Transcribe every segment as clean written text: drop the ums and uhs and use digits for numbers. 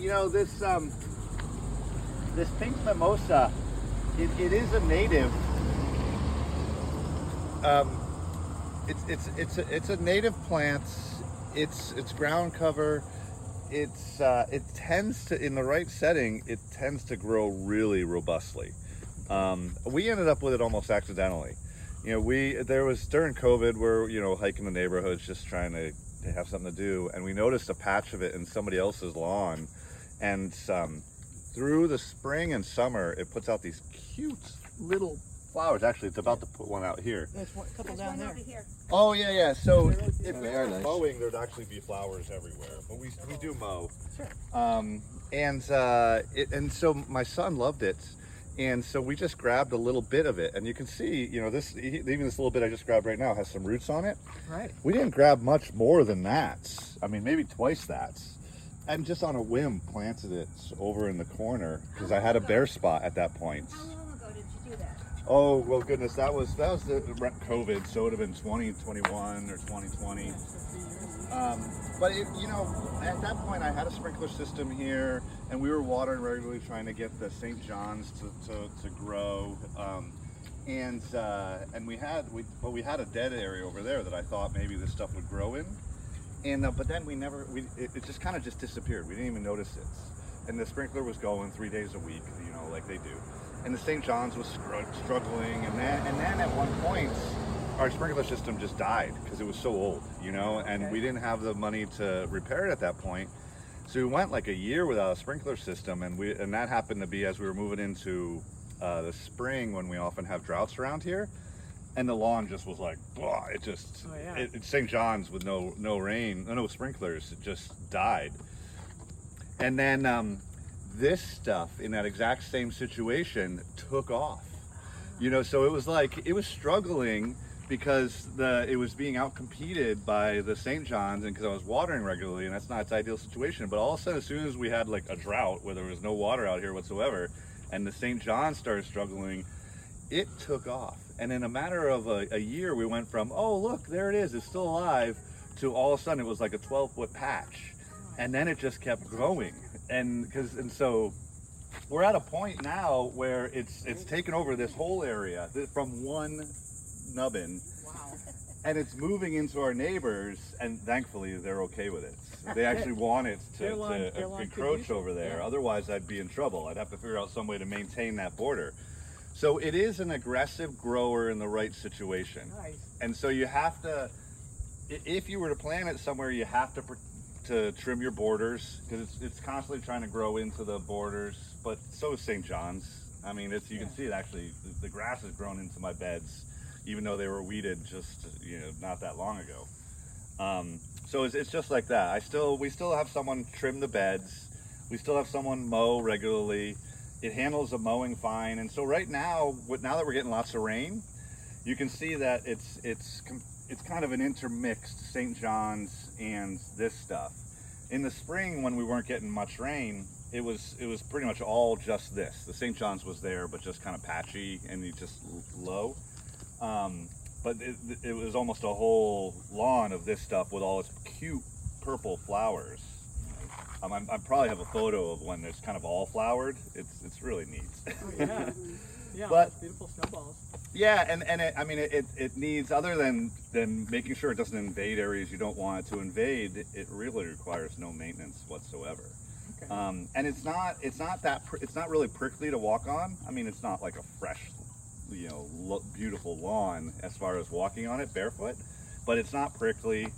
You know, this pink mimosa, it is a native. Um, it's a native plant. It's ground cover. It tends to, in the right setting, it tends to grow really robustly. We ended up with it almost accidentally. You know, there was during COVID, we're, you know, hiking the neighborhoods just trying to have something to do, and we noticed a patch of it in somebody else's lawn, and through the spring and summer it puts out these cute little flowers. Actually, it's about to put one out here. There's a couple down there. Oh yeah. So if They we are were nice. mowing, there'd actually be flowers everywhere, but we do mow. Sure. And so my son loved it, and so we just grabbed a little bit of it, and you can see, you know, even this little bit I just grabbed right now has some roots on it. Right. We didn't grab much more than that. I mean, maybe twice that. And just on a whim planted it over in the corner because I had a bare spot at that point. How long ago did you do that? Oh well, goodness, that was the COVID, so it would have been 2021 or 2020. But you know, at that point, I had a sprinkler system here, and we were watering regularly, trying to get the St. John's to grow. And we had a dead area over there that I thought maybe this stuff would grow in. And but then it just kind of just disappeared. We didn't even notice it. And the sprinkler was going 3 days a week, you know, like they do. And the St. John's was struggling, and then at one point, our sprinkler system just died because it was so old, you know, and we didn't have the money to repair it at that point. So we went like a year without a sprinkler system, and that happened to be as we were moving into the spring when we often have droughts around here. And the lawn just was like, blah, it just, it's St. John's with no rain, no sprinklers, it just died. And then this stuff in that exact same situation took off. You know, so it was like, it was struggling because it was being outcompeted by the St. John's, and because I was watering regularly, and that's not its ideal situation. But all of a sudden, as soon as we had like a drought where there was no water out here whatsoever, and the St. John's started struggling, it took off. And in a matter of a year, we went from, oh, look, there it is, it's still alive, to all of a sudden it was like a 12-foot patch. And then it just kept growing. And so we're at a point now where it's taken over this whole area from one nubbin. Wow. And it's moving into our neighbors, and thankfully they're okay with it. They actually want it to encroach over there. Yeah. Otherwise I'd be in trouble. I'd have to figure out some way to maintain that border. So it is an aggressive grower in the right situation. Nice. And so you have to, if you were to plant it somewhere, you have to trim your borders, because it's constantly trying to grow into the borders. But so is St. John's. I mean, you can see it actually, the grass has grown into my beds, even though they were weeded just, you know, not that long ago. So it's just like that. We still have someone trim the beds. We still have someone mow regularly. It handles the mowing fine. And so right now, now that we're getting lots of rain, you can see that it's kind of an intermixed St. John's and this stuff. In the spring, when we weren't getting much rain, it was pretty much all just this. The St. John's was there, but just kind of patchy and just low. But it was almost a whole lawn of this stuff with all its cute purple flowers. I probably have a photo of when it's kind of all flowered. It's really neat. Oh, yeah. Yeah, But beautiful snowballs. yeah, and it needs, other than making sure it doesn't invade areas you don't want it to invade, it really requires no maintenance whatsoever. Okay. And it's not really prickly to walk on. I mean, it's not like a fresh, you know, beautiful lawn as far as walking on it barefoot, but it's not prickly.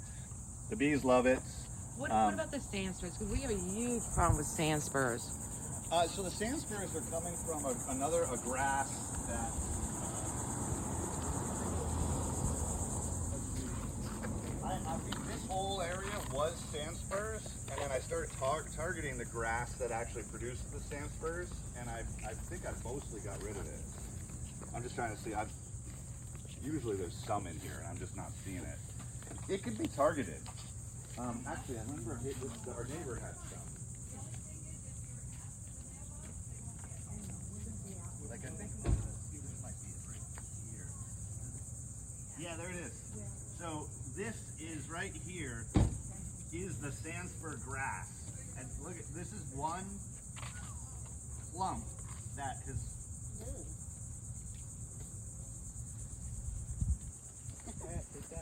The bees love it. What about the sand spurs? Because we have a huge problem with sand spurs. So the sand spurs are coming from a grass that. I think this whole area was sand spurs, and then I started targeting the grass that actually produces the sand spurs, and I think I mostly got rid of it. I'm just trying to see. Usually there's some in here, and I'm just not seeing it. It could be targeted. Actually, I remember our neighbor had some. Like, I think this might be it right here. Yeah, there it is. So this is right here is the sandspur grass, And look at this is one clump that has.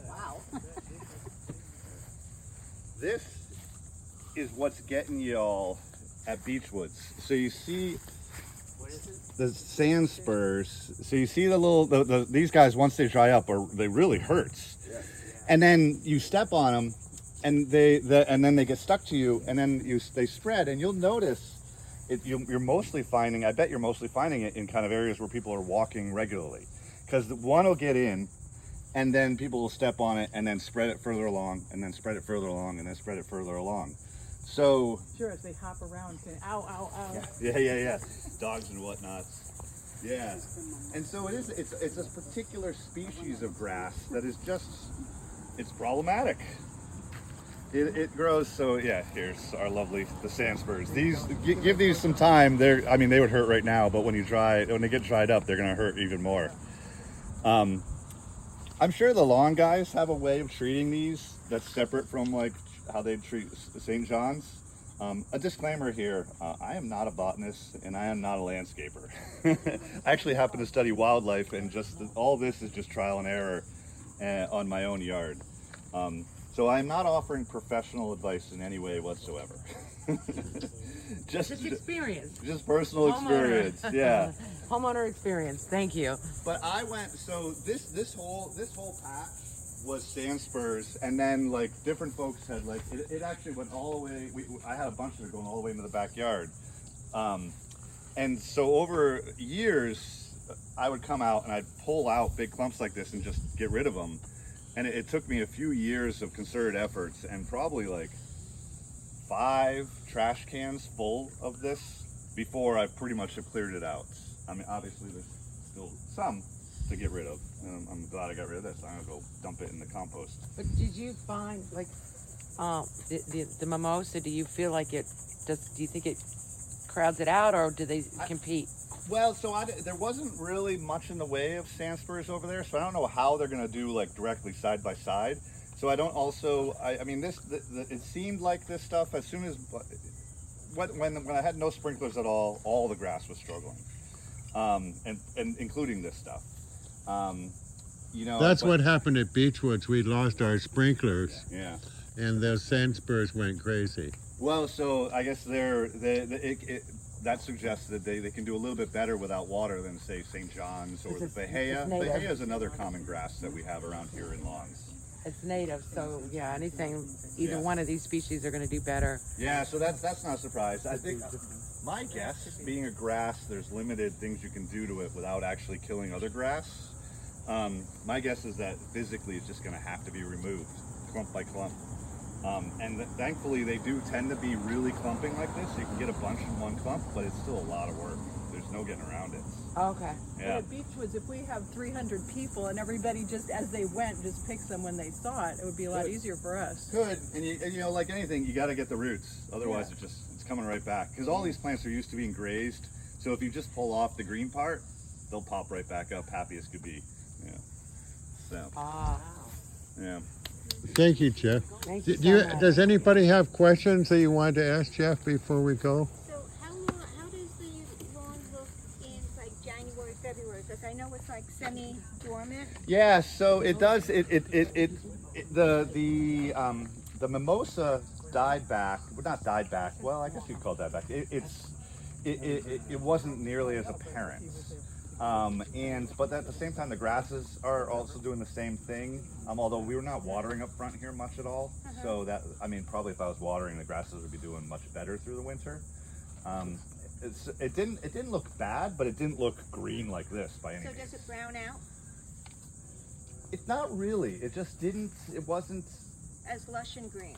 Wow. This is what's getting y'all at Beechwoods. So you see the sand spurs. So you see the little these guys once they dry up, they really hurts. And then you step on them, and then they get stuck to you, and then they spread, and you'll notice you're mostly finding. I bet you're mostly finding it in kind of areas where people are walking regularly, because one will get in. And then people will step on it and then spread it further along, and then spread it further along, and then spread it further along. So Sure, as they hop around, ow, ow, ow. yeah. Dogs and whatnot. Yeah. And so it's this particular species of grass that is it's problematic. It grows, so yeah, here's our lovely, the sand spurs. These, give these some time. They would hurt right now, but when they get dried up, they're gonna hurt even more. I'm sure the lawn guys have a way of treating these that's separate from like how they treat St. John's. A disclaimer here, I am not a botanist and I am not a landscaper. I actually happen to study wildlife, and all this is just trial and error on my own yard. So I'm not offering professional advice in any way whatsoever. Just experience. Just personal experience, yeah. Homeowner experience. Thank you. But I went, so this whole patch was sand spurs, and then like different folks had like it actually went all the way. I had a bunch of it going all the way into the backyard, and so over years I would come out and I'd pull out big clumps like this and just get rid of them, and it took me a few years of concerted efforts and probably like 5 trash cans full of this before I pretty much have cleared it out. I mean, obviously there's still some to get rid of, and I'm glad I got rid of this. I'm gonna go dump it in the compost. But did you find like the mimosa? Do you feel like do you think it crowds it out, or do they compete? Well, so there wasn't really much in the way of sand spurs over there, so I don't know how they're gonna do like directly side by side. So I don't also, I mean, it seemed like this stuff, as soon as, when I had no sprinklers at all the grass was struggling. And including this stuff. That's what happened at Beechwoods. We lost our sprinklers. Yeah. And those sand spurs went crazy. Well, so I guess that suggests that they can do a little bit better without water than, say, St. John's or the Bahia. Bahia is another common grass that we have around here in lawns. It's native, so yeah, either one of these species are going to do better. Yeah, so that's not a surprise. I think my guess, being a grass, there's limited things you can do to it without actually killing other grass. My guess is that physically it's just going to have to be removed, clump by clump. And thankfully they do tend to be really clumping like this. You can get a bunch in one clump, but it's still a lot of work. There's no getting around it. Okay. Yeah. But at Beechwoods, if we have 300 people and everybody just, as they went, just picks them when they saw it, it would be a lot easier for us. Good, and you know, like anything, you got to get the roots. Otherwise, it's coming right back. Because all these plants are used to being grazed, so if you just pull off the green part, they'll pop right back up, happy as could be. Yeah. So. Yeah. Thank you, Jeff. Thank you so much. Does anybody have questions that you wanted to ask Jeff before we go? So how does the lawn look in like January, February? Because I know it's like semi-dormant. Yeah, so it does. The mimosa died back. Well, not died back. Well, I guess you'd call that back. It wasn't nearly as apparent. But at the same time, the grasses are also doing the same thing. Although we were not watering up front here much at all, so that, I mean, probably if I was watering, the grasses would be doing much better through the winter. It didn't look bad, but it didn't look green like this by any means. So does it brown out? It's not really. It just didn't. It wasn't. As lush and green.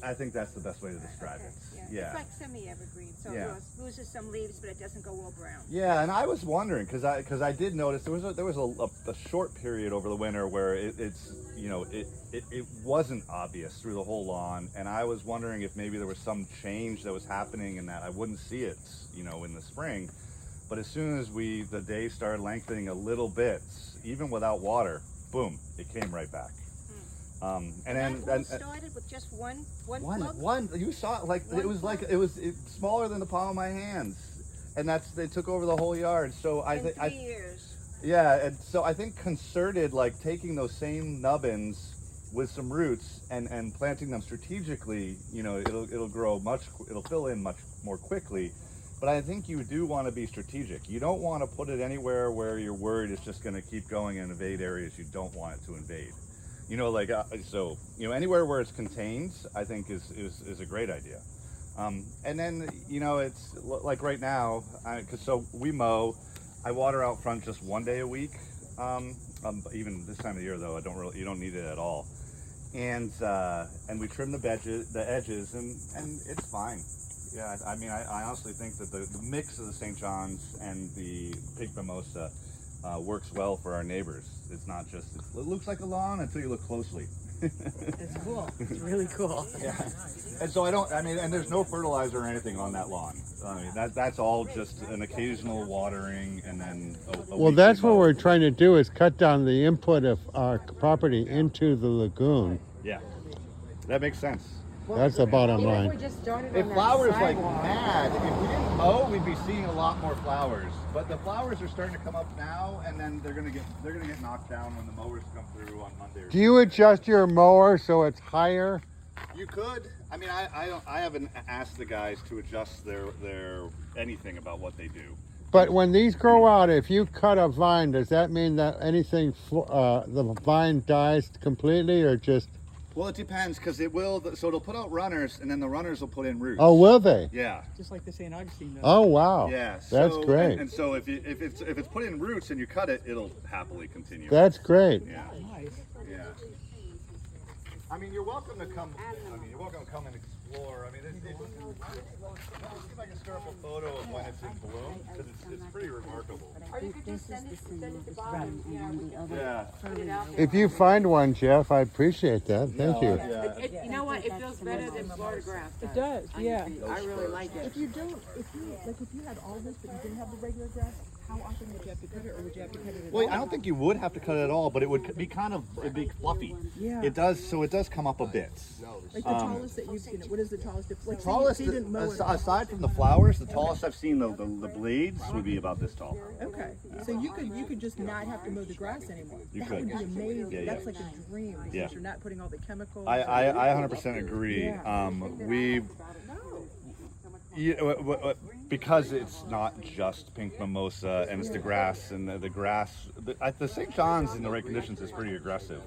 I think that's the best way to describe it. Yeah. It's like semi-evergreen, so Yeah. it loses some leaves, but it doesn't go all brown. Yeah, and I was wondering because I did notice there was a short period over the winter where it wasn't obvious through the whole lawn, and I was wondering if maybe there was some change that was happening and that I wouldn't see it, in the spring. But as soon as the day started lengthening a little bit, even without water, boom, it came right back. And That then all started with just one plug? one you saw it, like it was like it was smaller than the palm of my hands, and they took over the whole yard. So I In think 3 years. yeah, and so I think concerted, like taking those same nubbins with some roots and planting them strategically, it'll grow it'll fill in much more quickly. But I think you do want to be strategic. You don't want to put it anywhere where you're worried it's just going to keep going and invade areas you don't want it to invade. Anywhere where it's contained, I think is a great idea. And then, it's like right now, so we mow. I water out front just 1 day a week. Even this time of year, though, you don't need it at all. And we trim the edges, and it's fine. Yeah, I honestly think that the mix of the St. John's and the pink mimosa works well for our neighbors. It's not just, it looks like a lawn until you look closely. It's cool. It's really cool. Yeah. And so and there's no fertilizer or anything on that lawn. That's all just an occasional watering and then a Well, weekly that's what mow. we're trying to do is cut down the input of our property into the lagoon. Yeah, that makes sense. That's the bottom Even if line. we just started If on that flowers like sidewalk. mad, if we didn't mow, we'd be seeing a lot more flowers. But the flowers are starting to come up now, and then they're gonna get knocked down when the mowers come through on Monday. Do you adjust your mower so it's higher? You could. I haven't asked the guys to adjust their anything about what they do. But when these grow out, if you cut a vine, does that mean that the vine dies completely or just? Well, it depends because it will. So it'll put out runners, and then the runners will put in roots. Oh, will they? Yeah. Just like the St. Augustine does. Oh, wow. Yeah. That's So, great. And so if it's put in roots and you cut it, it'll happily continue. That's great. Yeah. Nice. Yeah. You're welcome to come. You're welcome to come and explore. Let's see if I can stir up a photo of when it's in bloom because it's pretty remarkable. Or you could just send it to Bob and, Yeah. put it out. If you find one, Jeff, I appreciate that. Thank you. Yeah. You know what? It feels better than Florida grass. It does, yeah. I really like it. If you had all this but you didn't have the regular grass, how often would you have to cut it, or would you have to cut it at Well, all? I don't think you would have to cut it at all, but it would be it'd be fluffy. Yeah. It does. So it does come up a bit. Like the tallest that you've seen it. What is the tallest? Like say Tallest, you didn't mow it. aside from the flowers, the tallest I've seen the blades would be about this tall. Okay, so you could just not have to mow the grass anymore. You That could. would be amazing. Yeah, That's yeah. like a dream because Yeah. you're not putting all the chemicals. I 100% agree. Because it's not just pink mimosa and it's the grass and the grass. The St. John's in the right conditions is pretty aggressive.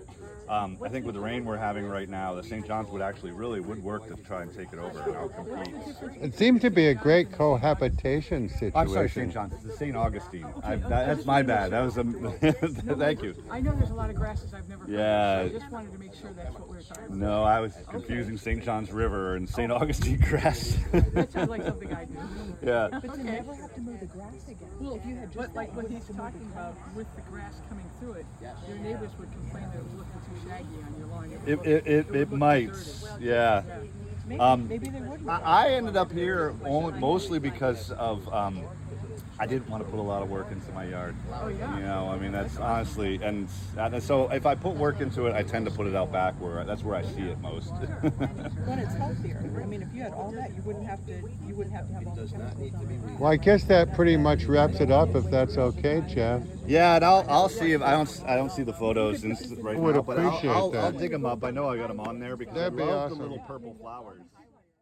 I think with the rain we're having right now, the St. John's would work to try and take it over and outcompete. It seemed to be a great cohabitation situation. I'm sorry, St. John's. It's the St. Augustine. That's my bad. That was thank you. I know there's a lot of grasses I've never. Yeah. Heard of, so I just wanted to make sure that's what we were talking about. No, I was confusing St. John's River and St. Augustine grass. That sounds like something I do. Yeah. But to never have to mow the grass again. Well, if you had just like what he's talking about with the grass coming through it, your neighbors would complain that it was looking too shaggy on your lawn. It might. Yeah. Maybe they would. I ended up here mostly because of I didn't want to put a lot of work into my yard. Oh, yeah. That's honestly, and so if I put work into it, I tend to put it out back that's where I see it most. When it's healthier. I mean, if you had all that, you wouldn't have to have all the chemicals on it. Well, I guess that pretty much wraps it up, if that's okay, Jeff. Yeah, and I'll see if I don't see the photos right Would now, but appreciate I'll that. dig them up. I know I got them on there because That'd be I love awesome. the little purple flowers.